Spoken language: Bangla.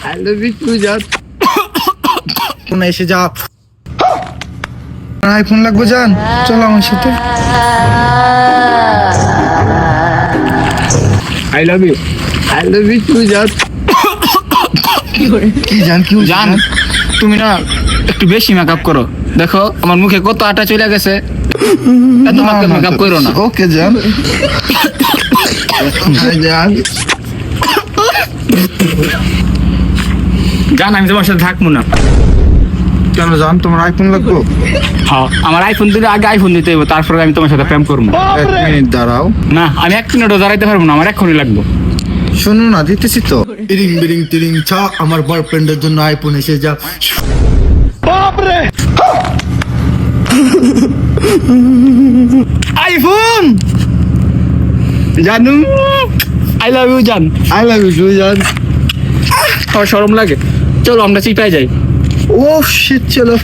I love you too, জান। ফোন এসে যা। আইফোন লাগবে জান, চলো আমার সাথে। I love you too, জান। কি জান কি জান তুমি না একটু বেশি মেকআপ করো, দেখো আমার মুখে কত আটা চলে গেছে। এত মেকআপ করো না। ওকে জান। জান জান আমি তোমার সাথে থাকবো না। কেন জান, তোমার আইফোন লাগবে? হ্যাঁ আমার আইফোন দিলে আগে আইফোন দিতে হবে, তারপরে আমি তোমার সাথে প্রেম করবো। 1 মিনিট দাঁড়াও। না আমি 1 মিনিটও দাঁড়াইতে পারবো না, আমার এক্ষুনি লাগবো। শোনো না, দিতেছি তো। ইরিং বিরিং তিরিং ছা, আমার বয়ফ্রেন্ডের জন্য আইফোন এসে যা। আইফোন জানু, আই লাভ ইউ জান। I love you too, জান। আমার শরম লাগে, চলো আমরা চিপাই যাই। ও শিট, চলো।